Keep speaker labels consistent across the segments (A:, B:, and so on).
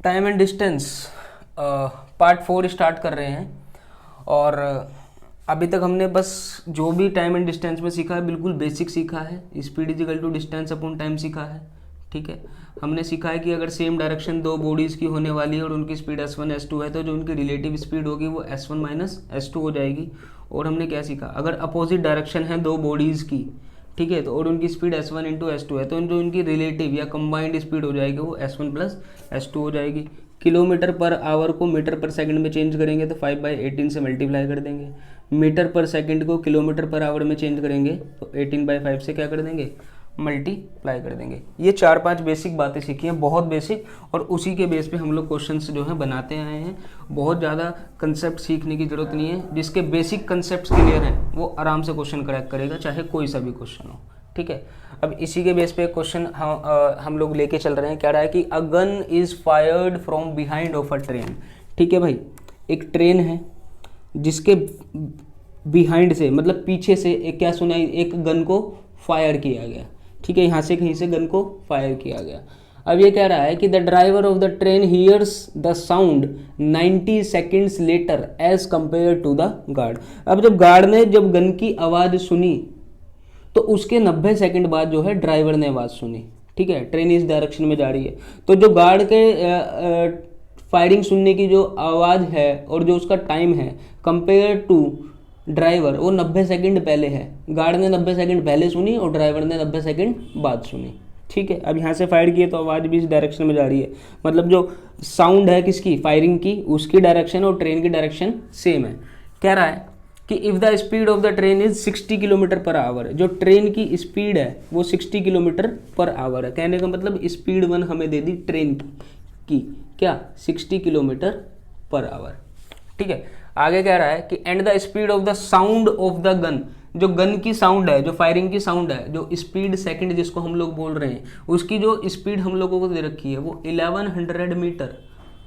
A: Time and distance part 4 start कर रहे हैं। और अभी तक हमने बस जो भी टाइम एंड डिस्टेंस में सीखा है बिल्कुल बेसिक सीखा है। Speed is equal to distance upon time सीखा है। ठीक है, हमने सीखा है कि अगर सेम डायरेक्शन दो बॉडीज़ की होने वाली है और उनकी स्पीड s1 s2 है तो जो उनकी रिलेटिव स्पीड होगी वो s1 माइनस s2 हो जाएगी। और हमने क्या सीखा, अगर अपोजिट डायरेक्शन है दो बॉडीज़ की, ठीक है, तो और उनकी स्पीड s1 इंटू s2 है तो जो उनकी रिलेटिव या कंबाइंड स्पीड हो जाएगी वो s1 प्लस s2 हो जाएगी। किलोमीटर पर आवर को मीटर पर सेकंड में चेंज करेंगे तो 5/18 से मल्टीप्लाई कर देंगे। मीटर पर सेकंड को किलोमीटर पर आवर में चेंज करेंगे तो 18/5 से क्या कर देंगे, मल्टीप्लाई कर देंगे। ये 4-5 बेसिक बातें सीखी हैं, बहुत बेसिक, और उसी के बेस पे हम लोग क्वेश्चंस जो हैं बनाते आए हैं। बहुत ज़्यादा कंसेप्ट सीखने की ज़रूरत नहीं है। जिसके बेसिक कंसेप्ट क्लियर हैं वो आराम से क्वेश्चन क्रैक करेगा, चाहे कोई सा भी क्वेश्चन हो। ठीक है, अब इसी के बेस पे क्वेश्चन हम लोग लेके चल रहे हैं। क्या रहा है कि a gun is fired from behind of a train. ठीक है भाई, एक ट्रेन है जिसके बिहाइंड से मतलब पीछे से एक क्या सुनाई, एक गन को फायर किया गया। ठीक है, यहाँ से कहीं से गन को फायर किया गया। अब ये कह रहा है कि the driver of the train hears the sound 90 seconds later as compare to the guard. अब जब गार्ड ने जब गन की आवाज़ सुनी तो उसके 90 सेकंड बाद जो है ड्राइवर ने आवाज़ सुनी। ठीक है, ट्रेन इस डायरेक्शन में जा रही है तो जो गार्ड के फायरिंग सुनने की जो आवाज़ है और जो उसका टाइम है कंपेयर टू ड्राइवर वो 90 सेकंड पहले है। गार्ड ने 90 सेकंड पहले सुनी और ड्राइवर ने 90 सेकंड बाद सुनी। ठीक है, अब यहाँ से फायर किए तो आवाज़ भी इस डायरेक्शन में जा रही है, मतलब जो साउंड है किसकी, फायरिंग की, उसकी डायरेक्शन और ट्रेन की डायरेक्शन सेम है। कह रहा है कि if the speed of the train is 60 kilometre per our, जो ट्रेन की स्पीड है वो 60 किलोमीटर पर आवर है। कहने का मतलब स्पीड 1 हमें दे दी ट्रेन की क्या, 60 किलोमीटर पर आवर। ठीक है, आगे कह रहा है कि and the speed of the sound of the gun, जो गन की साउंड है, जो फायरिंग की साउंड है, जो स्पीड सेकंड जिसको हम लोग बोल रहे हैं, उसकी जो स्पीड हम लोगों को दे रखी है वो 1100 मीटर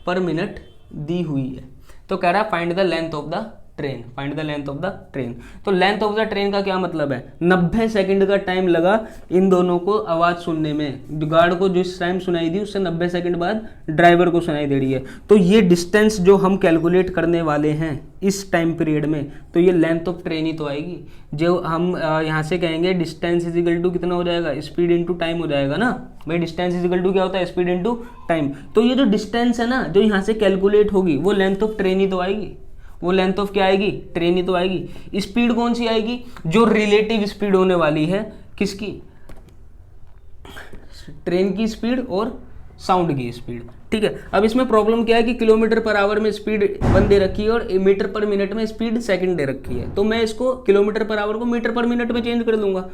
A: पर मिनट दी हुई है। तो कह रहा है find the length of the train, find the length of the train. तो लेंथ ऑफ द ट्रेन का क्या मतलब है, 90 सेकंड का टाइम लगा इन दोनों को आवाज़ सुनने में। गार्ड को जिस टाइम सुनाई दी उससे 90 सेकंड बाद ड्राइवर को सुनाई दे रही है। तो ये डिस्टेंस जो हम कैलकुलेट करने वाले हैं इस टाइम पीरियड में, तो ये लेंथ ऑफ ट्रेन ही तो आएगी। जो हम यहाँ से कहेंगे डिस्टेंस इज इक्वल टू कितना हो जाएगा, स्पीड इंटू टाइम हो जाएगा ना भाई। डिस्टेंस इज इक्वल टू क्या होता है, स्पीड इंटू टाइम। तो ये जो डिस्टेंस है ना जो यहाँ से कैलकुलेट होगी वो लेंथ ऑफ ट्रेन ही तो आएगी। वो लेंथ ऑफ क्या आएगी, ट्रेन ही तो आएगी। स्पीड कौन सी आएगी, जो रिलेटिव स्पीड होने वाली है किसकी, ट्रेन की स्पीड और साउंड की स्पीड। ठीक है, अब इसमें प्रॉब्लम क्या है कि किलोमीटर पर आवर में स्पीड 1 दे रखी है और मीटर पर मिनट में स्पीड सेकंड दे रखी है। तो मैं इसको किलोमीटर पर आवर को मीटर पर मिनट में चेंज कर दूंगा।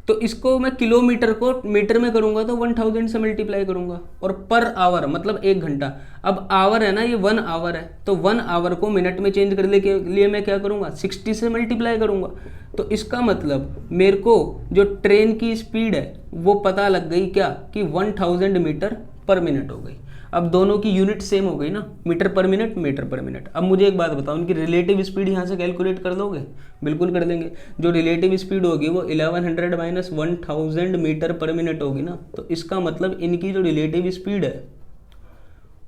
A: तो इसको मैं किलोमीटर को मीटर में करूंगा तो 1000 से मल्टीप्लाई करूंगा, और पर आवर मतलब 1 घंटा। अब आवर है ना, ये 1 आवर है, तो 1 आवर को मिनट में चेंज करने के लिए मैं क्या करूंगा, 60 से मल्टीप्लाई करूंगा। तो इसका मतलब मेरे को जो ट्रेन की स्पीड है वो पता लग गई क्या, कि 1000 मीटर पर मिनट हो गई। अब दोनों की यूनिट सेम हो गई ना, metre per minute, metre per minute. अब मुझे एक बात बताओ, उनकी रिलेटिव स्पीड यहाँ से कैलकुलेट कर दोगे, बिल्कुल कर देंगे। जो रिलेटिव स्पीड होगी वो 1100 माइनस 1000 मीटर पर मिनट होगी ना। तो इसका मतलब इनकी जो रिलेटिव स्पीड है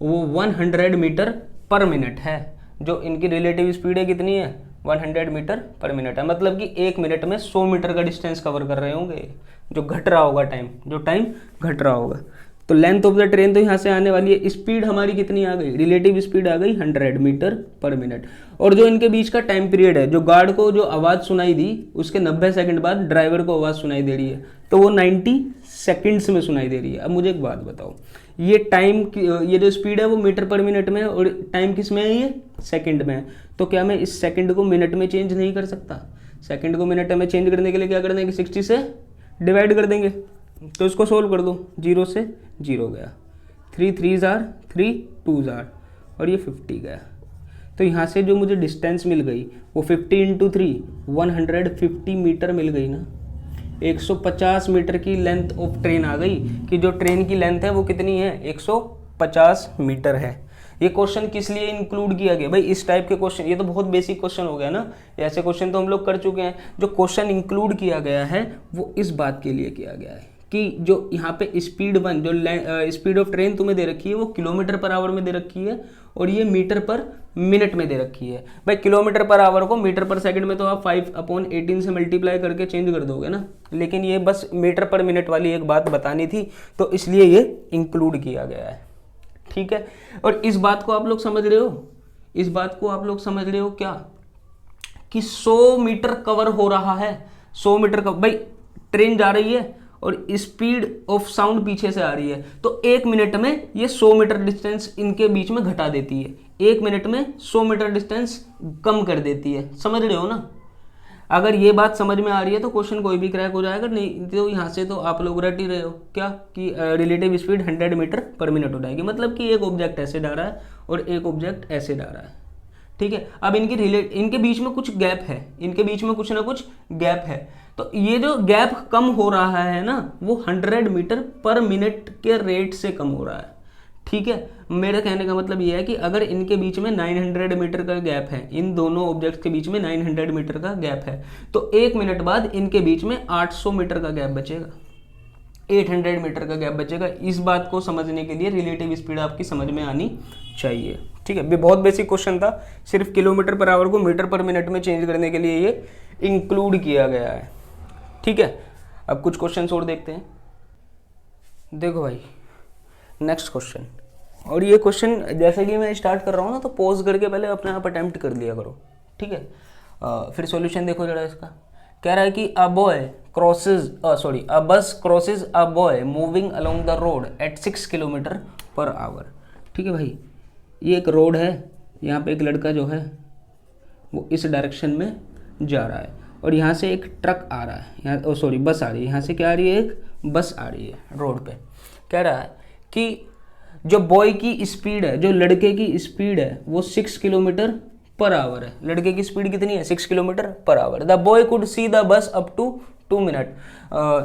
A: वो 100 मीटर पर मिनट है। जो इनकी रिलेटिव स्पीड है कितनी है, 100 मीटर पर मिनट है। मतलब कि 1 मिनट में 100 मीटर का डिस्टेंस कवर कर रहे होंगे, जो घट रहा होगा टाइम, जो टाइम घट रहा होगा। तो लेंथ ऑफ द ट्रेन तो यहाँ से आने वाली है। स्पीड हमारी कितनी आ गई, रिलेटिव स्पीड आ गई 100 मीटर पर मिनट। और जो इनके बीच का टाइम पीरियड है, जो गार्ड को जो आवाज़ सुनाई दी उसके 90 सेकंड बाद ड्राइवर को आवाज़ सुनाई दे रही है, तो वो 90 सेकंड्स में सुनाई दे रही है। अब मुझे एक बात बताओ, ये टाइम, ये जो स्पीड है वो मीटर पर मिनट में है और टाइम किस में है, ये सेकंड में है। तो क्या मैं इस सेकंड को मिनट में चेंज नहीं कर सकता? सेकंड को मिनट में चेंज करने के लिए क्या कर देंगे, 60 से डिवाइड कर देंगे। तो इसको सोल्व कर दो, 0 से 0 गया, 3 3s are 3 2s are, और ये 50 गया। तो यहाँ से जो मुझे डिस्टेंस मिल गई वो 50 इंटू 3 150 मीटर मिल गई ना। 150 मीटर की लेंथ ऑफ ट्रेन आ गई, कि जो ट्रेन की लेंथ है वो कितनी है, 150 मीटर है। ये क्वेश्चन किस लिए इंक्लूड किया गया भाई, इस टाइप के क्वेश्चन, ये तो बहुत बेसिक क्वेश्चन हो गया ना, ऐसे क्वेश्चन तो हम लोग कर चुके हैं। जो क्वेश्चन इंक्लूड किया गया है वो इस बात के लिए किया गया है कि जो यहाँ पे स्पीड वन, जो स्पीड ऑफ ट्रेन तुम्हें दे रखी है वो किलोमीटर पर आवर में दे रखी है और ये मीटर पर मिनट में दे रखी है। भाई किलोमीटर पर आवर को मीटर पर सेकंड में तो आप 5/18 से मल्टीप्लाई करके चेंज कर दोगे ना, लेकिन ये बस मीटर पर मिनट वाली एक बात बतानी थी तो इसलिए ये इंक्लूड किया गया है। ठीक है, और इस बात को आप लोग समझ रहे हो, इस बात को आप लोग समझ रहे हो क्या, कि 100 मीटर कवर हो रहा है, 100 मीटर का। भाई ट्रेन जा रही है और स्पीड ऑफ साउंड पीछे से आ रही है, तो 1 मिनट में ये 100 मीटर डिस्टेंस इनके बीच में घटा देती है, 1 मिनट में 100 मीटर डिस्टेंस कम कर देती है। समझ रहे हो ना? अगर ये बात समझ में आ रही है तो क्वेश्चन कोई भी क्रैक हो जाएगा, नहीं तो यहाँ से तो आप लोग रट ही रहे हो क्या, कि relative speed 100 metre per minute हो जाएगी, मतलब कि एक ऑब्जेक्ट ऐसे जा रहा है और एक ऑब्जेक्ट ऐसे जा रहा है। ठीक है, अब इनके बीच में कुछ गैप है, इनके बीच में कुछ ना कुछ गैप है, तो ये जो गैप कम हो रहा है ना वो 100 मीटर पर मिनट के रेट से कम हो रहा है। ठीक है, मेरे कहने का मतलब ये है कि अगर इनके बीच में 900 मीटर का गैप है, इन दोनों ऑब्जेक्ट्स के बीच में 900 मीटर का गैप है, तो 1 मिनट बाद इनके बीच में 800 मीटर का गैप बचेगा, 800 मीटर का गैप बचेगा। इस बात को समझने के लिए रिलेटिव स्पीड आपकी समझ में आनी चाहिए। ठीक है, बहुत बेसिक क्वेश्चन था, सिर्फ किलोमीटर पर आवर को मीटर पर मिनट में चेंज करने के लिए ये इंक्लूड किया गया है। ठीक है, अब कुछ क्वेश्चन और देखते हैं। देखो भाई नेक्स्ट क्वेश्चन, और ये क्वेश्चन जैसे कि मैं स्टार्ट कर रहा हूँ ना तो पॉज करके पहले अपने आप अटेम्प्ट कर लिया करो। ठीक है, फिर सॉल्यूशन देखो जरा इसका। कह रहा है कि a bus crosses a boy moving along the road at 6 kilometre per hour. ठीक है भाई, ये एक रोड है, यहाँ पे एक लड़का जो है वो इस डायरेक्शन में जा रहा है और यहाँ से एक ट्रक आ रहा है, यहाँ बस आ रही है, यहाँ से क्या आ रही है, एक बस आ रही है रोड पे। कह रहा है कि जो बॉय की स्पीड है, जो लड़के की स्पीड है वो 6 किलोमीटर पर आवर है। लड़के की स्पीड कितनी है, 6 kilometre per hour. The boy could see the bus up to 2 minute.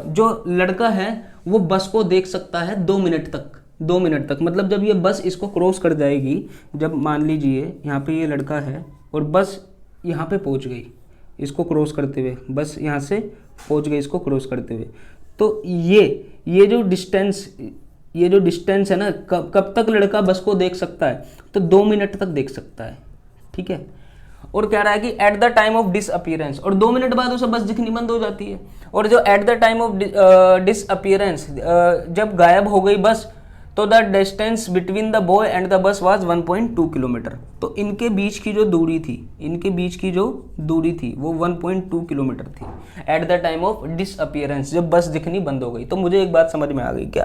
A: जो लड़का है वो बस को देख सकता है 2 मिनट तक, 2 मिनट तक, मतलब जब ये बस इसको क्रॉस कर जाएगी, जब मान लीजिए यहाँ पे ये लड़का है और बस यहाँ पे पहुँच गई इसको क्रॉस करते हुए, बस यहाँ से पहुँच गई इसको क्रॉस करते हुए, तो ये जो डिस्टेंस है ना, कब तक लड़का बस को देख सकता है, तो 2 मिनट तक देख सकता है। ठीक है, और कह रहा है कि at the time of disappearance, और 2 मिनट बाद उसे बस दिखनी बंद हो जाती है, और जो at the time of disappearance, जब गायब हो गई बस, तो the distance between the boy and the bus was 1.2 kilometre. तो इनके बीच की जो दूरी थी वो 1.2 किलोमीटर थी at the time of disappearance, जब बस दिखनी बंद हो गई। तो मुझे एक बात समझ में आ गई क्या,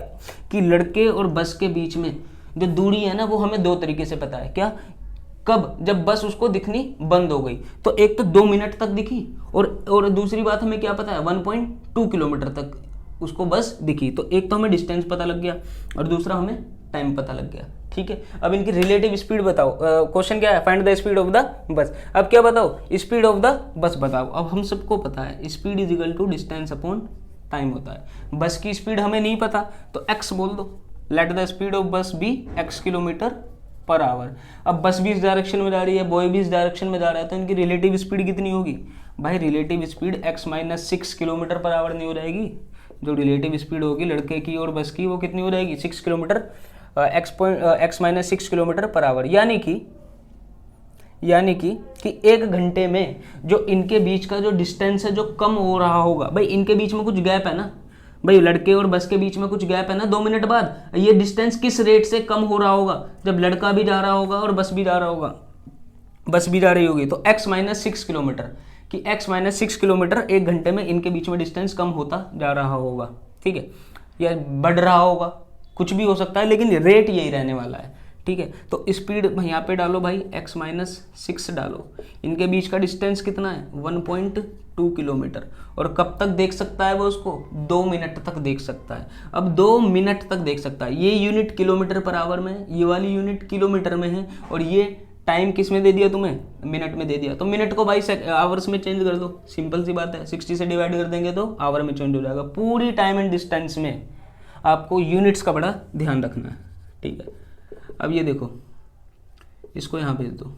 A: कि लड़के और बस के बीच में जो दूरी है ना वो हमें 2 तरीके से पता है। क्या, कब, जब बस उसको दिखनी बंद हो गई, तो एक तो 2 मिनट तक दिखी, और दूसरी बात हमें क्या पता है, 1.2 किलोमीटर तक उसको बस दिखी। तो एक तो हमें डिस्टेंस पता लग गया और दूसरा हमें टाइम पता लग गया। ठीक है, अब इनकी रिलेटिव स्पीड बताओ। क्वेश्चन क्या है, find the speed of the bus. अब क्या बताओ, स्पीड ऑफ द बस बताओ। अब हम सबको पता है speed is equal to distance upon time होता है। बस की स्पीड हमें नहीं पता तो x बोल दो, let the speed of bus be x kilometre per hour. अब बस भी इस डायरेक्शन में जा रही है, बॉय भी इस डायरेक्शन में जा रहा है, तो इनकी रिलेटिव स्पीड कितनी होगी भाई, relative speed x-6 kilometre per our नहीं हो जाएगी। जो रिलेटिव स्पीड होगी लड़के की और बस की वो कितनी हो जाएगी, 6 kilometre x-6 kilometre per hour. यानी कि 1 घंटे में जो इनके बीच का जो डिस्टेंस है जो कम हो रहा होगा, भाई इनके बीच में कुछ गैप है ना, भाई लड़के और बस के बीच में कुछ गैप है ना 2 मिनट बाद, ये डिस्टेंस किस रेट से कम हो रहा होगा, जब लड़का भी जा रहा होगा और बस भी जा रहा होगा, बस भी जा रही होगी, तो x-6 किलोमीटर, कि x-6 किलोमीटर 1 घंटे में इनके बीच में डिस्टेंस कम होता जा रहा होगा। ठीक है, या बढ़ रहा होगा, कुछ भी हो सकता है, लेकिन रेट यही रहने वाला है। ठीक है, तो स्पीड यहाँ पे डालो भाई, x-6 डालो, इनके बीच का डिस्टेंस कितना है 1.2 किलोमीटर, और कब तक देख सकता है वो उसको, 2 मिनट तक देख सकता है। अब 2 मिनट तक देख सकता है, ये यूनिट किलोमीटर पर आवर में है, ये वाली यूनिट किलोमीटर में है, और ये टाइम किस में दे दिया तुम्हें, मिनट में दे दिया। तो मिनट को भाई आवर्स में चेंज कर दो, सिंपल सी बात है, 60 से डिवाइड कर देंगे तो आवर में चेंज हो जाएगा। पूरी टाइम एंड डिस्टेंस में आपको यूनिट्स का बड़ा ध्यान रखना है। ठीक है, अब ये देखो, इसको यहाँ भेज दो,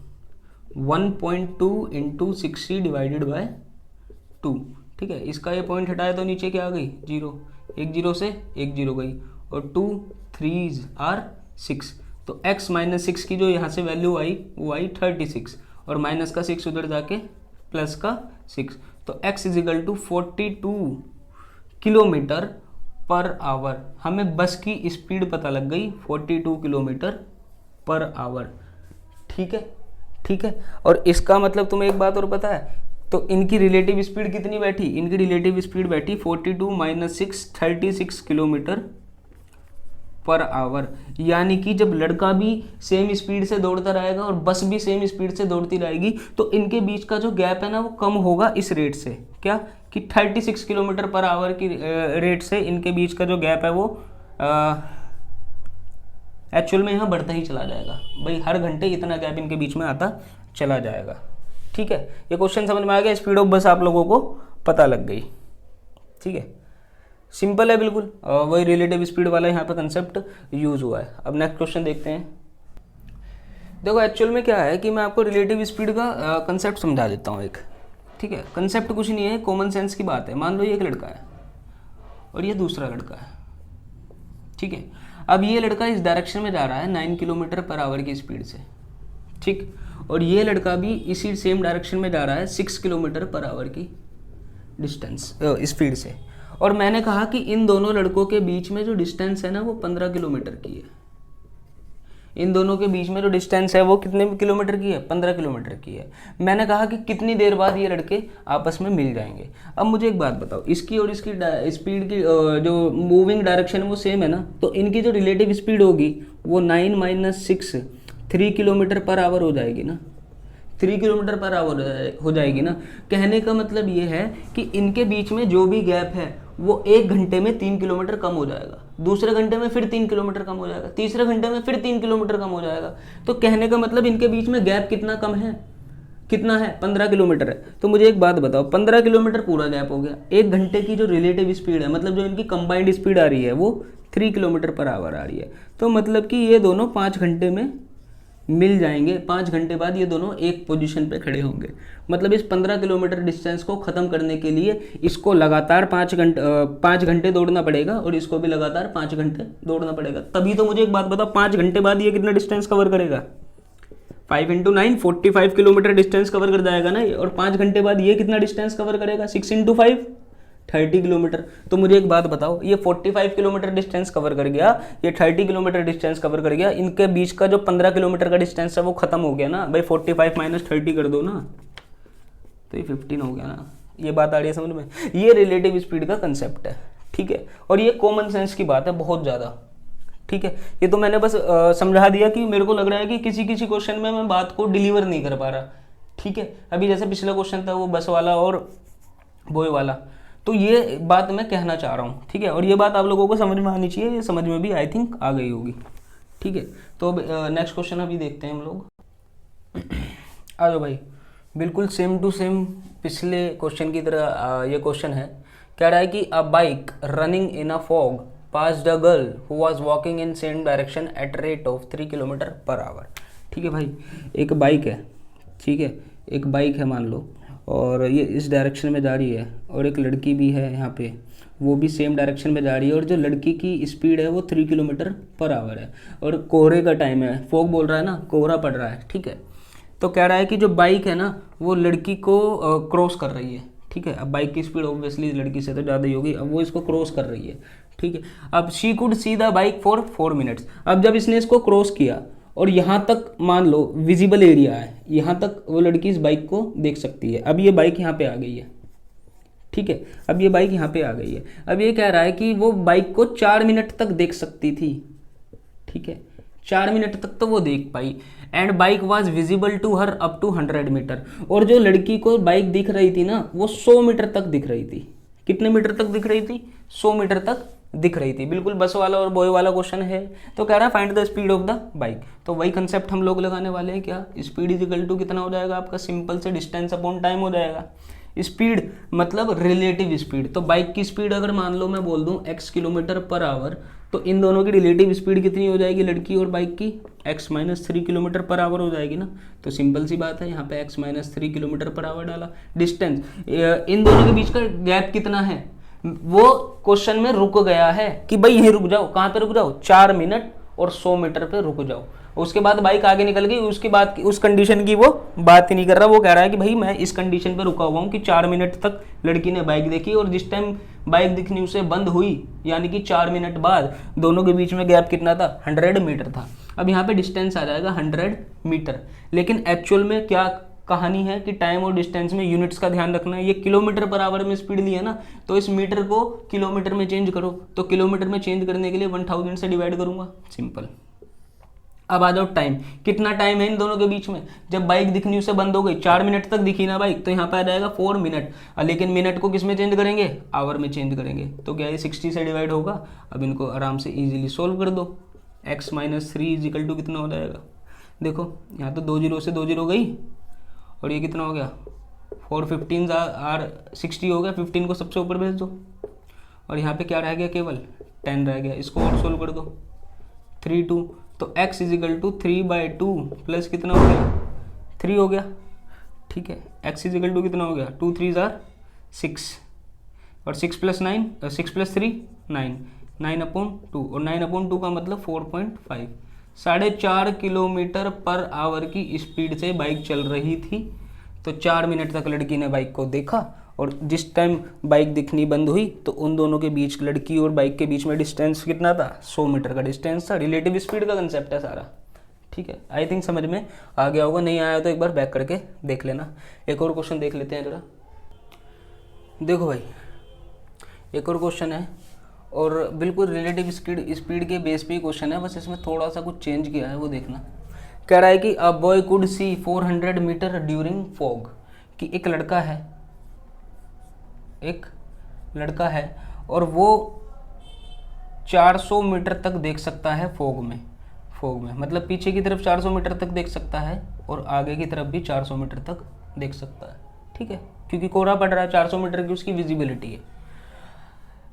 A: 1.2 × 60 डिवाइडेड बाय 2, ठीक है, इसका ये पॉइंट हटाया तो नीचे क्या आ गई, 0, एक 0 से एक 0 गई, और 2 3 आर 6, तो x माइनस 6 की जो यहाँ से वैल्यू आई वो आई 36, और माइनस का 6 उधर जाके प्लस का 6, तो x is equal to 42 kilometre per hour. हमें बस की स्पीड पता लग गई 42 किलोमीटर पर आवर। ठीक है, ठीक है। और इसका मतलब तुम्हें एक बात और पता है, तो इनकी रिलेटिव स्पीड कितनी बैठी, इनकी रिलेटिव स्पीड बैठी 42 माइनस 6 36 किलोमीटर पर आवर। यानी कि जब लड़का भी सेम स्पीड से दौड़ता रहेगा और बस भी सेम स्पीड से दौड़ती रहेगी, तो इनके बीच का जो गैप है ना वो कम होगा इस रेट से, क्या कि 36 किलोमीटर पर आवर की रेट से इनके बीच का जो गैप है वो एक्चुअल में यहाँ बढ़ता ही चला जाएगा। भाई हर घंटे इतना गैप इनके बीच में आता चला जाएगा। ठीक है, ये क्वेश्चन समझ में आ गया, स्पीड ऑफ बस आप लोगों को पता लग गई। ठीक है, सिंपल है बिल्कुल, वही रिलेटिव स्पीड वाला यहाँ पे कंसेप्ट यूज हुआ है। अब नेक्स्ट क्वेश्चन देखते हैं। देखो एक्चुअल में क्या है कि मैं आपको रिलेटिव स्पीड का कंसेप्ट समझा देता हूँ एक। ठीक है, कंसेप्ट कुछ नहीं है, कॉमन सेंस की बात है। मान लो ये एक लड़का है और ये दूसरा लड़का है। ठीक है, अब ये लड़का इस डायरेक्शन में जा रहा है 9 किलोमीटर पर आवर की स्पीड से, ठीक, और ये लड़का भी इसी सेम डायरेक्शन में जा रहा है 6 किलोमीटर पर आवर की डिस्टेंस स्पीड से। और मैंने कहा कि इन दोनों लड़कों के बीच में जो डिस्टेंस है ना वो 15 किलोमीटर की है। इन दोनों के बीच में जो डिस्टेंस है वो कितने किलोमीटर की है, 15 किलोमीटर की है। मैंने कहा कि कितनी देर बाद ये लड़के आपस में मिल जाएंगे। अब मुझे एक बात बताओ, इसकी और इसकी स्पीड की जो मूविंग डायरेक्शन है वो सेम है ना, तो इनकी जो रिलेटिव स्पीड होगी वो 9 माइनस 6 3 किलोमीटर पर आवर हो जाएगी ना, 3 किलोमीटर पर आवर हो जाएगी ना। कहने का मतलब ये है कि इनके बीच में जो भी गैप है वो 1 घंटे में 3 किलोमीटर कम हो जाएगा, दूसरे घंटे में फिर 3 किलोमीटर कम हो जाएगा, तीसरे घंटे में फिर 3 किलोमीटर कम हो जाएगा। तो कहने का मतलब इनके बीच में गैप कितना कम है, कितना है, 15 किलोमीटर है। तो मुझे एक बात बताओ, 15 किलोमीटर पूरा गैप हो गया, 1 घंटे की जो रिलेटिव स्पीड है, मतलब जो इनकी कंबाइंड स्पीड आ रही है वो 3 किलोमीटर पर आवर आ रही है। तो मतलब कि ये दोनों 5 घंटे में मिल जाएंगे, 5 घंटे बाद ये दोनों एक पोजीशन पे खड़े होंगे। मतलब इस 15 किलोमीटर डिस्टेंस को ख़त्म करने के लिए इसको लगातार 5 घंटे दौड़ना पड़ेगा और इसको भी लगातार 5 घंटे दौड़ना पड़ेगा। तभी तो मुझे एक बात बताओ, 5 घंटे बाद ये कितना डिस्टेंस कवर करेगा, 5 × 9 45 किलोमीटर डिस्टेंस कवर कर जाएगा ना। और 5 घंटे बाद ये कितना डिस्टेंस कवर करेगा, 6 × 5 30 किलोमीटर। तो मुझे एक बात बताओ, ये 45 किलोमीटर डिस्टेंस कवर कर गया, ये 30 किलोमीटर डिस्टेंस कवर कर गया, इनके बीच का जो 15 किलोमीटर का डिस्टेंस है वो खत्म हो गया ना। भाई 45 माइनस 30 कर दो ना, तो ये 15 हो गया ना। ये बात आ रही है समझ में, ये रिलेटिव स्पीड का कंसेप्ट है। ठीक है, और ये कॉमन सेंस की बात है बहुत ज़्यादा। ठीक है, ये तो मैंने बस समझा दिया कि मेरे को लग रहा है कि किसी किसी क्वेश्चन में मैं बात को डिलीवर नहीं कर पा रहा। ठीक है, अभी जैसे पिछला क्वेश्चन था वो बस वाला और बॉय वाला, तो ये बात मैं कहना चाह रहा हूँ। ठीक है, और ये बात आप लोगों को समझ में आनी चाहिए, ये समझ में भी आई थिंक आ गई होगी। ठीक है, तो अब नेक्स्ट क्वेश्चन अभी देखते हैं हम लोग। आ जाओ भाई, बिल्कुल सेम टू सेम पिछले क्वेश्चन की तरह ये क्वेश्चन है। कह रहा है कि a bike running in a fog passed a girl who was walking in same direction at rate of 3 kilometre per hour. ठीक है भाई, एक बाइक है, ठीक है, एक बाइक है मान लो, और ये इस डायरेक्शन में जा रही है, और एक लड़की भी है यहाँ पे, वो भी सेम डायरेक्शन में जा रही है, और जो लड़की की स्पीड है वो 3 किलोमीटर पर आवर है, और कोहरे का टाइम है, फॉग बोल रहा है ना, कोहरा पड़ रहा है। ठीक है, तो कह रहा है कि जो बाइक है ना वो लड़की को क्रॉस कर रही है। ठीक है, अब बाइक की स्पीड ऑब्वियसली लड़की से तो ज़्यादा ही होगी, अब वो इसको क्रॉस कर रही है। ठीक है, अब she could see the bike for 4 minutes. अब जब इसने इसको क्रॉस किया और यहाँ तक मान लो विजिबल एरिया है, यहाँ तक वो लड़की इस बाइक को देख सकती है। अब ये बाइक यहाँ पे आ गई है। ठीक है, अब ये बाइक यहाँ पे आ गई है। अब ये कह रहा है कि वो बाइक को 4 मिनट तक देख सकती थी। ठीक है, 4 मिनट तक तो वो देख पाई। And bike was visible to her up to 100 metre. और जो लड़की को बाइक दिख रही थी ना वो 100 मीटर तक दिख रही थी। कितने मीटर तक दिख रही थी, 100 मीटर तक दिख रही थी। बिल्कुल बस वाला और बॉय वाला क्वेश्चन है। तो कह रहा है find the speed of the bike. तो वही कंसेप्ट हम लोग लगाने वाले हैं। क्या स्पीड इज इक्वल टू कितना हो जाएगा आपका, सिंपल से डिस्टेंस अपॉन टाइम हो जाएगा। स्पीड मतलब रिलेटिव स्पीड। तो बाइक की स्पीड अगर मान लो मैं बोल दूं x किलोमीटर पर आवर, तो इन दोनों की रिलेटिव स्पीड कितनी हो जाएगी लड़की और बाइक की, x minus 3 kilometre per our हो जाएगी ना। तो सिंपल सी बात है, यहाँ पे x minus 3 kilometre per our डाला। डिस्टेंस इन दोनों के बीच का गैप कितना है, वो क्वेश्चन में रुक गया है कि भाई यहीं रुक जाओ। कहाँ पे रुक जाओ, 4 मिनट और 100 मीटर पे रुक जाओ। उसके बाद बाइक आगे निकल गई, उसके बाद उस कंडीशन की वो बात ही नहीं कर रहा। वो कह रहा है कि भाई मैं इस कंडीशन पे रुका हुआ हूँ कि 4 मिनट तक लड़की ने बाइक देखी, और जिस टाइम बाइक दिखनी उसे बंद हुई यानी कि 4 मिनट बाद दोनों के बीच में गैप कितना था, 100 मीटर था। अब यहाँ पे डिस्टेंस आ जाएगा 100 मीटर, लेकिन एक्चुअल में क्या कहानी है कि टाइम और डिस्टेंस में यूनिट्स का ध्यान रखना है। ये किलोमीटर पर आवर में स्पीड ली है ना, तो इस मीटर को किलोमीटर में चेंज करो। तो किलोमीटर में चेंज करने के लिए 1000 से डिवाइड करूंगा, सिंपल। अब आ जाओ टाइम, कितना टाइम है इन दोनों के बीच में। जब बाइक दिखनी उसे बंद हो गई, 4 मिनट तक दिखी ना बाइक, तो यहाँ पे आ जाएगा 4 मिनट। लेकिन मिनट को किस में चेंज करेंगे, आवर में चेंज करेंगे। तो क्या ये 60 से डिवाइड होगा। अब इनको आराम से इजीली सोल्व कर दो। x माइनस 3 इजिकल टू कितना हो जाएगा, देखो यहाँ तो 2 0 से 2 0 गई, और ये कितना हो गया 4 15 आर 60 हो गया। 15 को सबसे ऊपर भेज दो, और यहाँ पे क्या रह गया, केवल 10 रह गया। इसको और सोल्व कर दो, 3 2, तो x इजिकल टू 3/2 प्लस कितना हो गया, 3 हो गया। ठीक है, x इजिकल टू कितना हो गया, 2 3 6, और 6 + 9 6 + 3 9, 9/2, और 9/2 का मतलब 4.5, 4.5 किलोमीटर पर आवर की स्पीड से बाइक चल रही थी। तो 4 मिनट तक लड़की ने बाइक को देखा, और जिस टाइम बाइक दिखनी बंद हुई तो उन दोनों के बीच, लड़की और बाइक के बीच में डिस्टेंस कितना था, 100 मीटर का डिस्टेंस था। रिलेटिव स्पीड का कंसेप्ट है सारा। ठीक है, आई थिंक समझ में आ गया होगा। नहीं आया तो एक बार बैक करके देख लेना। एक और क्वेश्चन देख लेते हैं जरा। देखो भाई, एक और क्वेश्चन है, और बिल्कुल रिलेटिव स्पीड के बेस पे ही क्वेश्चन है, बस इसमें थोड़ा सा कुछ चेंज किया है, वो देखना। कह रहा है कि a boy could see 400 metre during fog, कि एक लड़का है और वो 400 मीटर तक देख सकता है फॉग में मतलब पीछे की तरफ 400 मीटर तक देख सकता है, और आगे की तरफ भी 400 मीटर तक देख सकता है। ठीक है, क्योंकि कोहरा पड़ रहा है, 400 मीटर की उसकी विजिबिलिटी है।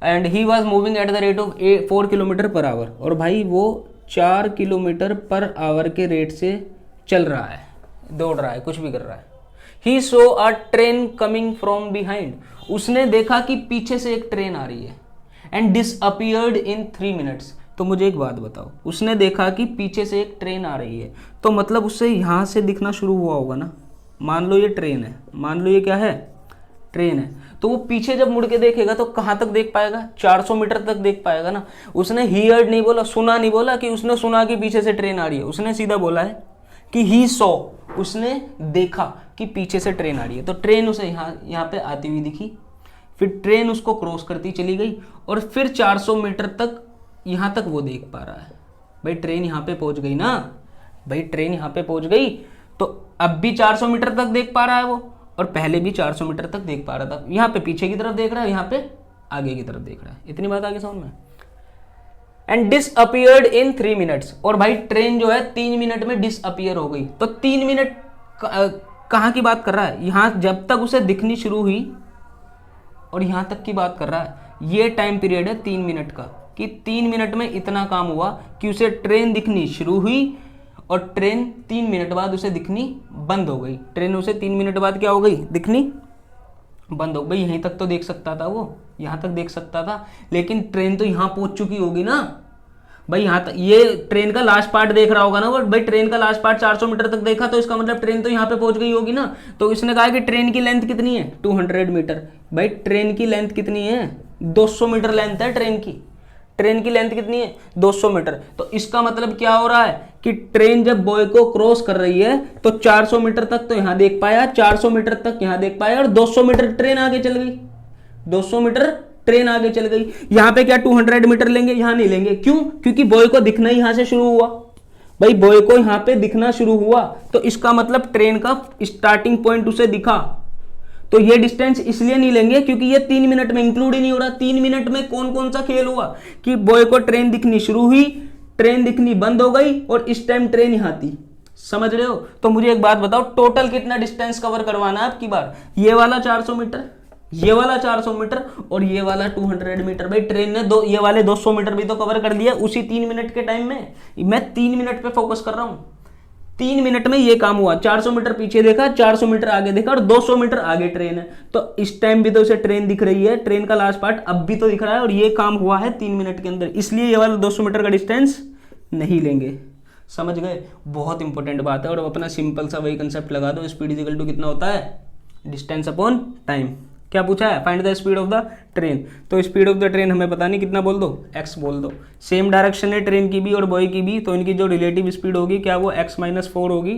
A: And he was moving at the rate of 4 kilometre per our, और भाई वो 4 किलोमीटर पर आवर के रेट से चल रहा है, दौड़ रहा है, कुछ भी कर रहा है। He saw a train coming from behind, उसने देखा कि पीछे से एक ट्रेन आ रही है। And disappeared in 3 minutes. तो मुझे एक बात बताओ, उसने देखा कि पीछे से एक ट्रेन आ रही है, तो मतलब उससे यहां से दिखना शुरू हुआ होगा ना। मान लो ये ट्रेन है, मान लो ये क्या है, ट्रेन है, तो वो पीछे जब मुड़ के देखेगा तो कहां तक देख पाएगा, 400 मीटर तक देख पाएगा ना। उसने हियर्ड नहीं बोला, सुना नहीं बोला कि उसने सुना कि पीछे से ट्रेन आ रही है, उसने सीधा बोला है कि ही सॉ, उसने देखा कि पीछे से ट्रेन आ रही है। तो ट्रेन उसे यहाँ पे आती हुई दिखी, फिर ट्रेन उसको क्रॉस करती चली गई, और फिर 400 मीटर तक यहाँ तक वो देख पा रहा है। भाई ट्रेन यहाँ पे पहुंच गई ना, भाई ट्रेन यहाँ पे पहुंच गई, तो अब भी 400 मीटर तक देख पा रहा है वो, और पहले भी 400 मीटर तक देख पा रहा था। यहाँ पे पीछे की तरफ देख रहा है, यहाँ पे आगे की तरफ देख रहा है। इतनी बात आगे समझ में। एंड डिसअपियर्ड इन 3 मिनट्स, और भाई ट्रेन जो है 3 मिनट में डिसअपियर हो गई। तो 3 मिनट कहाँ की बात कर रहा है, यहाँ जब तक उसे दिखनी शुरू हुई और यहाँ तक की बात कर रहा है। ये टाइम पीरियड है 3 मिनट का, कि 3 मिनट में इतना काम हुआ कि उसे ट्रेन दिखनी शुरू हुई, और ट्रेन 3 मिनट बाद उसे दिखनी बंद हो गई। ट्रेन उसे 3 मिनट बाद क्या हो गई, दिखनी बंद हो गई। यहीं तक तो देख सकता था वो, यहाँ तक देख सकता था, लेकिन ट्रेन तो यहाँ पहुंच चुकी होगी ना भाई। यहाँ तक ये ट्रेन का लास्ट पार्ट देख रहा होगा ना वो, भाई ट्रेन का लास्ट पार्ट 400 मीटर तक देखा, तो इसका मतलब ट्रेन तो यहाँ पे पहुंच गई होगी ना। तो इसने कहा कि ट्रेन की लेंथ कितनी है, 200 मीटर। भाई ट्रेन की लेंथ कितनी है, 200 मीटर लेंथ है ट्रेन की। ट्रेन की लेंथ कितनी है, 200 मीटर। तो इसका मतलब क्या हो रहा है कि ट्रेन जब बॉय को क्रॉस कर रही है तो 400 मीटर तक तो यहां देख पाया, 400 मीटर तक यहां देख पाया, और 200 मीटर ट्रेन आगे चल गई। 200 मीटर ट्रेन आगे चल गई। यहां पे क्या 200 मीटर लेंगे, यहां नहीं लेंगे। क्यों, क्योंकि बॉय को दिखना ही यहां से शुरू हुआ। भाई बॉय को यहां पे दिखना शुरू हुआ, तो इसका मतलब ट्रेन का स्टार्टिंग पॉइंट उसे दिखा। तो ये डिस्टेंस इसलिए नहीं लेंगे क्योंकि ये 3 मिनट में इंक्लूड ही नहीं हो रहा। 3 मिनट में कौन कौन सा खेल हुआ कि बॉय को ट्रेन दिखनी शुरू हुई, ट्रेन दिखनी बंद हो गई, और इस टाइम ट्रेन यहां थी। समझ रहे हो। तो मुझे एक बात बताओ, टोटल कितना डिस्टेंस कवर करवाना है आपकी बार, ये वाला 400 मीटर, ये वाला 400 मीटर और ये वाला 200 मीटर। भाई ट्रेन ने ये वाले 200 मीटर भी तो कवर कर दिया उसी 3 मिनट के टाइम में। मैं 3 मिनट पे फोकस कर रहा हूं। 3 मिनट में ये काम हुआ। 400 मीटर पीछे देखा, 400 मीटर आगे देखा और 200 मीटर आगे ट्रेन है। तो इस टाइम भी तो उसे ट्रेन दिख रही है, ट्रेन का लास्ट पार्ट अब भी तो दिख रहा है, और ये काम हुआ है 3 मिनट के अंदर। इसलिए ये वाला 200 मीटर का डिस्टेंस नहीं लेंगे। समझ गए? बहुत इंपॉर्टेंट बात है। और अपना सिंपल सा वही कंसेप्ट लगा दो, स्पीड इज इक्वल टू कितना होता है, डिस्टेंस अपॉन टाइम। क्या पूछा है? Find the speed of the train. तो स्पीड ऑफ द ट्रेन हमें पता नहीं, कितना बोल दो, x बोल दो। सेम डायरेक्शन है ट्रेन की भी और बॉय की भी, तो इनकी जो रिलेटिव स्पीड होगी क्या वो x-4 होगी,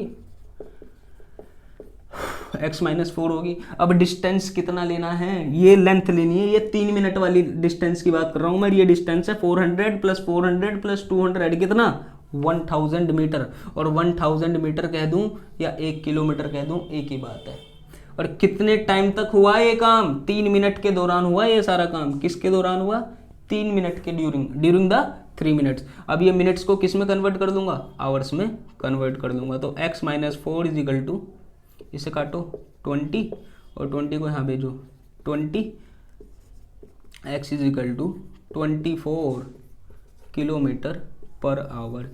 A: x-4 होगी। अब डिस्टेंस कितना लेना है, ये लेंथ लेनी है। ये 3 मिनट वाली डिस्टेंस की बात कर रहा हूं मैं। ये डिस्टेंस है 400 + 400 + 200 कितना, 1000 मीटर। और 1000 मीटर कह दूं या 1 किलोमीटर कह दूं, एक ही बात है। और कितने टाइम तक हुआ ये काम, 3 मिनट के दौरान हुआ ये सारा काम। किसके दौरान हुआ? 3 मिनट के ड्यूरिंग द 3 मिनट्स। अब ये मिनट्स को किस में कन्वर्ट कर दूंगा, आवर्स में कन्वर्ट कर दूंगा। तो x-4 इज इक्वल टू, इसे काटो 20 और 20 को यहाँ भेजो 20, x is equal to 24 kilometre per hour.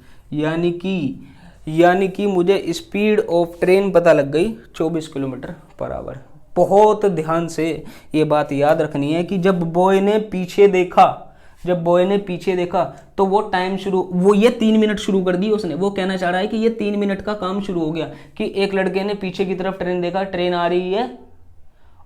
A: यानी कि मुझे स्पीड ऑफ ट्रेन पता लग गई 24 किलोमीटर पर आवर। बहुत ध्यान से ये बात याद रखनी है कि जब बॉय ने पीछे देखा तो वो टाइम शुरू, वो ये 3 मिनट शुरू कर दी उसने। वो कहना चाह रहा है कि ये 3 मिनट का काम शुरू हो गया कि एक लड़के ने पीछे की तरफ ट्रेन देखा, ट्रेन आ रही है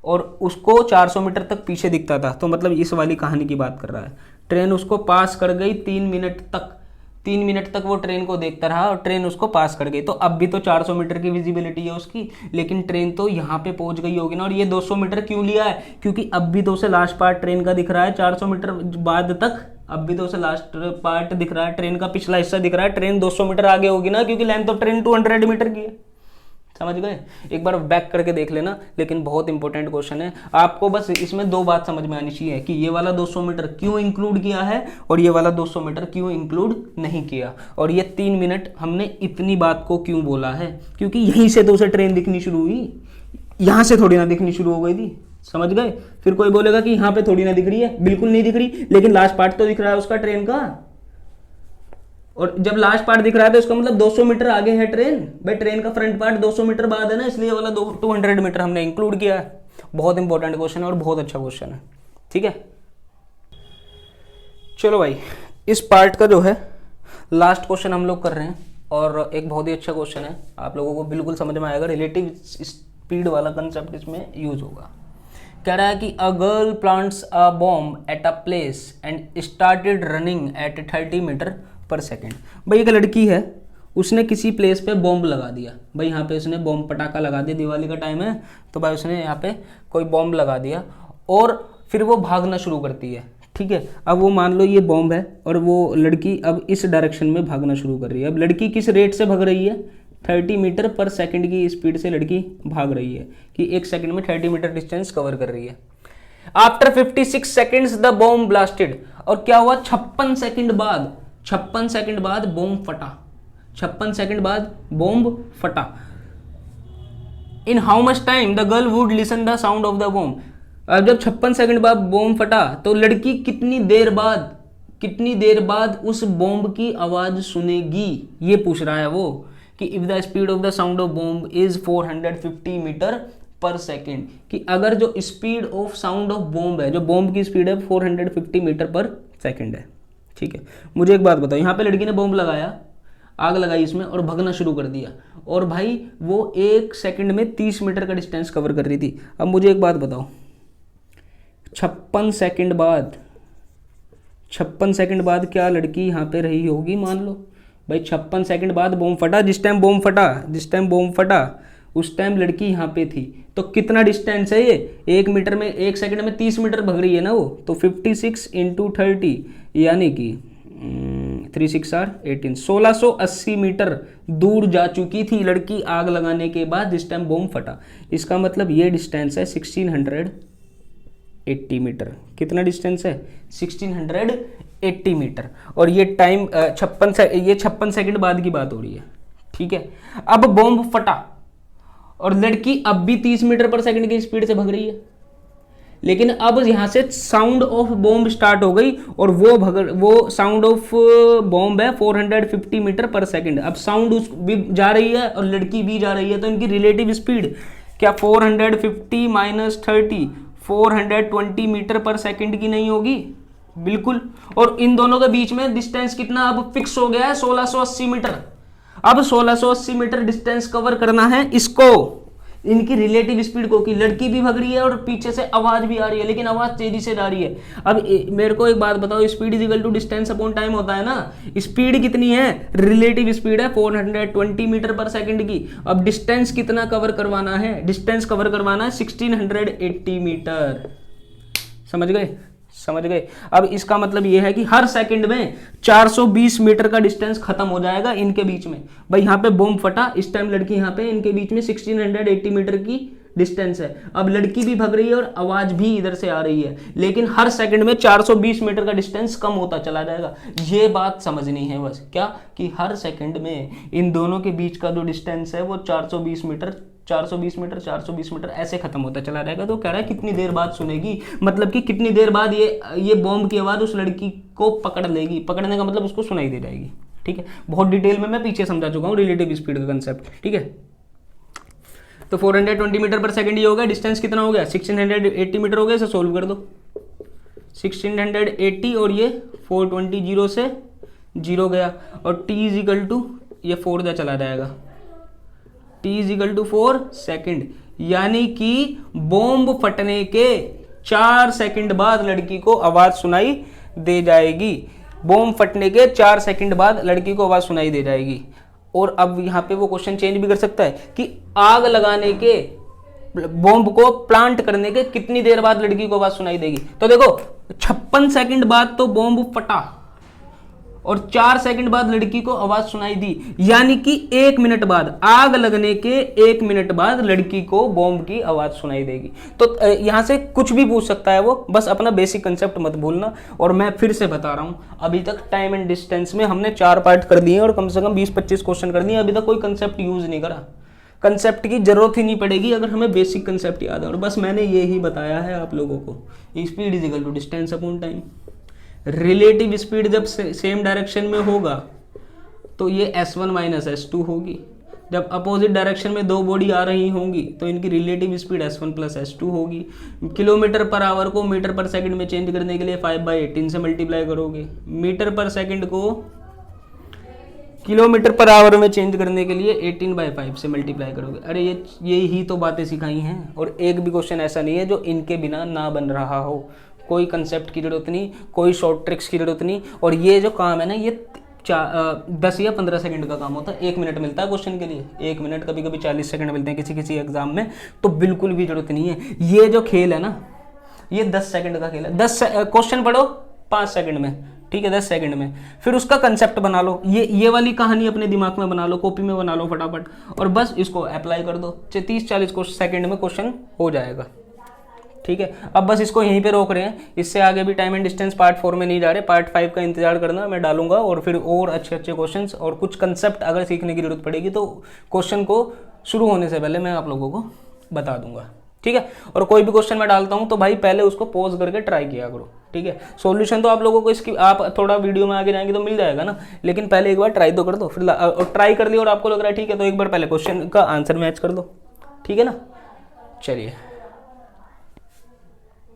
A: और उसको 400 मीटर तक पीछे दिखता था। तो मतलब इस वाली कहानी की बात कर रहा है। ट्रेन उसको पास कर गई 3 मिनट तक। 3 मिनट तक वो ट्रेन को देखता रहा और ट्रेन उसको पास कर गई। तो अब भी तो 400 मीटर की विजिबिलिटी है उसकी, लेकिन ट्रेन तो यहाँ पे पहुंच गई होगी ना। और ये 200 मीटर क्यों लिया है, क्योंकि अब भी तो उसे लास्ट पार्ट ट्रेन का दिख रहा है 400 मीटर बाद तक। अब भी तो उसे लास्ट पार्ट दिख रहा है, ट्रेन का पिछला हिस्सा दिख रहा है। ट्रेन 200 मीटर आगे होगी ना, क्योंकि लेंथ ऑफ ट्रेन 200 मीटर की है। समझ गए? एक बार बैक करके देख लेना। लेकिन बहुत इंपॉर्टेंट क्वेश्चन है, आपको बस इसमें 2 बात समझ में आनी चाहिए कि ये वाला 200 मीटर क्यों इंक्लूड किया है और ये वाला 200 मीटर क्यों इंक्लूड नहीं किया। और ये 3 मिनट हमने इतनी बात को क्यों बोला है, क्योंकि यहीं से तो उसे ट्रेन दिखनी शुरू हुई, यहाँ से थोड़ी ना दिखनी शुरू हो गई थी। समझ गए? फिर कोई बोलेगा कि यहाँ पे थोड़ी ना दिख रही है, बिल्कुल नहीं दिख रही, लेकिन लास्ट पार्ट तो दिख रहा है उसका ट्रेन का। और जब लास्ट पार्ट दिख रहा है तो इसका मतलब 200 मीटर आगे है ट्रेन। भाई ट्रेन का फ्रंट पार्ट 200 मीटर बाद है ना, इसलिए वाला 200 मीटर हमने इंक्लूड किया है। बहुत इंपॉर्टेंट क्वेश्चन है और बहुत अच्छा क्वेश्चन है। ठीक है, चलो भाई इस पार्ट का जो है लास्ट क्वेश्चन हम लोग कर रहे हैं, और एक बहुत ही अच्छा क्वेश्चन है, आप लोगों को बिल्कुल समझ में आएगा। रिलेटिव स्पीड वाला कंसेप्ट इसमें यूज होगा। कह रहा है कि a girl plants a bomb at a place and started running at 30 metre per second. भाई एक लड़की है, उसने किसी प्लेस पे बॉम्ब लगा दिया। भाई यहाँ पे उसने बॉम्ब पटाखा लगा दिया, दिवाली का टाइम है तो भाई उसने यहाँ पे कोई बॉम्ब लगा दिया और फिर वो भागना शुरू करती है। ठीक है, अब वो मान लो ये बॉम्ब है और वो लड़की अब इस डायरेक्शन में भागना शुरू कर रही है। अब लड़की किस रेट से भाग रही है, 30 मीटर पर सेकेंड की स्पीड से लड़की भाग रही है कि 1 सेकेंड में 30 मीटर डिस्टेंस कवर कर रही है। After 56 seconds the bomb blasted. और क्या हुआ, 56 सेकंड बाद बॉम्ब फटा। 56 सेकंड बाद बॉम्ब फटा। In how much time the girl would listen the sound of the bomb. अब जब 56 सेकंड बाद बॉम्ब फटा तो लड़की कितनी देर बाद उस बॉम्ब की आवाज सुनेगी, ये पूछ रहा है वो कि if the speed of the sound of bomb is 450 metre per second, कि अगर जो speed of sound of bomb है, जो बॉम्ब की स्पीड है 450 मीटर पर सेकेंड है। ठीक है, मुझे एक बात बताओ, यहाँ पे लड़की ने बॉम्ब लगाया, आग लगाई इसमें और भगना शुरू कर दिया, और भाई वो 1 सेकंड में 30 मीटर का डिस्टेंस कवर कर रही थी। अब मुझे एक बात बताओ, 56 सेकंड बाद क्या लड़की यहाँ पे रही होगी, मान लो भाई 56 सेकंड बाद बॉम्ब फटा, जिस टाइम बॉम्ब फटा उस टाइम लड़की यहाँ पे थी। तो कितना डिस्टेंस है ये, 1 सेकंड में 30 मीटर भग रही है ना वो, तो 56 × 30 यानी कि 3 6 18, 1680 मीटर दूर जा चुकी थी लड़की आग लगाने के बाद जिस टाइम बॉम्ब फटा। इसका मतलब ये डिस्टेंस है 1680 मीटर। कितना डिस्टेंस है, 1680 मीटर। और ये टाइम 56 सेकंड बाद की बात हो रही है। ठीक है, अब बॉम्ब फटा और लड़की अब भी 30 मीटर पर सेकंड की स्पीड से भग रही है, लेकिन अब यहाँ से साउंड ऑफ बॉम्ब स्टार्ट हो गई और वो साउंड ऑफ बॉम्ब है 450 मीटर पर सेकंड। अब साउंड उस भी जा रही है और लड़की भी जा रही है, तो इनकी रिलेटिव स्पीड क्या 450 माइनस 30 420 मीटर पर सेकंड की नहीं होगी? बिल्कुल। और इन दोनों के बीच में डिस्टेंस कितना अब फिक्स हो गया है 1680 मीटर। अब 1680 मीटर डिस्टेंस कवर करना है इसको, इनकी रिलेटिव स्पीड को, कि लड़की भी भाग रही है और पीछे से आवाज भी आ रही है, लेकिन आवाज तेजी से जा रही है। अब मेरे को एक बात बताओ, speed is equal to distance upon time होता है ना। स्पीड कितनी है? रिलेटिव स्पीड है 420 मीटर पर सेकंड की। अब डिस्टेंस कितना कवर करवाना है? डिस्टेंस कवर करवाना है 1680 मीटर। समझ गए? समझ गए? अब इसका मतलब यह है कि हर सेकंड में 420 मीटर का डिस्टेंस खत्म हो जाएगा इनके बीच में। भाई यहाँ पे बॉम्ब फटा, इस टाइम लड़की यहाँ पे, इनके बीच में 1680 मीटर की डिस्टेंस है। अब लड़की भी भाग रही है और आवाज भी इधर से आ रही है, लेकिन हर सेकंड में 420 मीटर का डिस्टेंस कम होता चला जाएगा। ये बात समझनी है बस, क्या कि हर सेकंड में इन दोनों के बीच का जो डिस्टेंस है वो 420 मीटर 420 मीटर 420 मीटर ऐसे खत्म होता चला जाएगा। तो कह रहा है कितनी देर बाद सुनेगी, मतलब कि कितनी देर बाद ये बॉम्ब की आवाज उस लड़की को पकड़ लेगी। पकड़ने का मतलब उसको सुनाई दे जाएगी। ठीक है, बहुत डिटेल में मैं पीछे समझा चुका हूँ रिलेटिव स्पीड का कंसेप्ट। ठीक है, तो 420 मीटर पर सेकंड ये हो गया। डिस्टेंस कितना हो गया? 1680 मीटर हो गया। इसे सोल्व कर दो। 1680 और ये 420 जीरो से जीरो गया, और t इज इक्वल टू ये 4 का चला जाएगा, t is equal to 4 second. यानी कि बॉम्ब फटने के 4 सेकंड बाद लड़की को आवाज सुनाई दे जाएगी। बॉम्ब फटने के 4 सेकंड बाद लड़की को आवाज सुनाई दे जाएगी। और अब यहाँ पे वो क्वेश्चन चेंज भी कर सकता है कि आग लगाने के, बॉम्ब को प्लांट करने के कितनी देर बाद लड़की को आवाज सुनाई देगी। तो देखो 56 सेकंड बाद तो बॉम्ब फटा और 4 सेकंड बाद लड़की को आवाज सुनाई दी, यानी कि 1 मिनट बाद, आग लगने के 1 मिनट बाद लड़की को बॉम्ब की आवाज सुनाई देगी। तो यहां से कुछ भी पूछ सकता है वो, बस अपना बेसिक कंसेप्ट मत भूलना। और मैं फिर से बता रहा हूं, अभी तक टाइम एंड डिस्टेंस में हमने 4 पार्ट कर दिए और कम से कम 20-25 क्वेश्चन कर दिए। अभी तक कोई कंसेप्ट यूज नहीं करा। कंसेप्ट की जरूरत ही नहीं पड़ेगी अगर हमें बेसिक कंसेप्ट याद है। और बस मैंने ये ही बताया है आप लोगों को, speed is equal to distance upon time. Relative speed जब सेम डायरेक्शन में होगा तो ये s1 माइनस s2 होगी। जब अपोजिट डायरेक्शन में दो बॉडी आ रही होंगी तो इनकी relative speed s1 plus s2 होगी। किलोमीटर पर आवर को मीटर पर सेकंड में चेंज करने के लिए 5/18 से मल्टीप्लाई करोगे। मीटर पर सेकंड को किलोमीटर पर आवर में चेंज करने के लिए 18/5 से मल्टीप्लाई करोगे। अरे ये ही तो बातें सिखाई हैं। और एक भी क्वेश्चन ऐसा नहीं है जो इनके बिना ना बन रहा हो। कोई कंसेप्ट की जरूरत नहीं, कोई शॉर्ट ट्रिक्स की जरूरत नहीं। और ये जो काम है ना, ये 10 या 15 सेकंड का काम होता है। 1 मिनट मिलता है क्वेश्चन के लिए, 1 मिनट, कभी कभी 40 सेकंड मिलते हैं किसी किसी एग्जाम में। तो बिल्कुल भी जरूरत नहीं है। ये जो खेल है ना, ये 10 सेकंड का खेल है। 10 क्वेश्चन पढ़ो 5 सेकंड में, ठीक है, 10 सेकंड में। फिर उसका कंसेप्ट बना लो, ये वाली कहानी अपने दिमाग में बना लो, कॉपी में बना लो फटाफट, और बस इसको अप्लाई कर दो। 30-40 सेकंड में क्वेश्चन हो जाएगा। ठीक है, अब बस इसको यहीं पे रोक रहे हैं। इससे आगे भी टाइम एंड डिस्टेंस पार्ट 4 में नहीं जा रहे। पार्ट 5 का इंतजार करना, मैं डालूंगा। और फिर और अच्छे अच्छे क्वेश्चंस और कुछ कंसेप्ट अगर सीखने की जरूरत पड़ेगी तो क्वेश्चन को शुरू होने से पहले मैं आप लोगों को बता दूंगा। ठीक है, और कोई भी क्वेश्चन मैं डालता हूं तो भाई पहले उसको पॉज करके ट्राई किया करो। ठीक है, सॉल्यूशन तो आप लोगों को इसकी, आप थोड़ा वीडियो में आगे जाएंगे तो मिल जाएगा ना, लेकिन पहले एक बार ट्राई तो कर दो। फिर ट्राई कर लिया और आपको लग रहा है ठीक है, तो एक बार पहले क्वेश्चन का आंसर मैच कर दो। ठीक है ना, चलिए।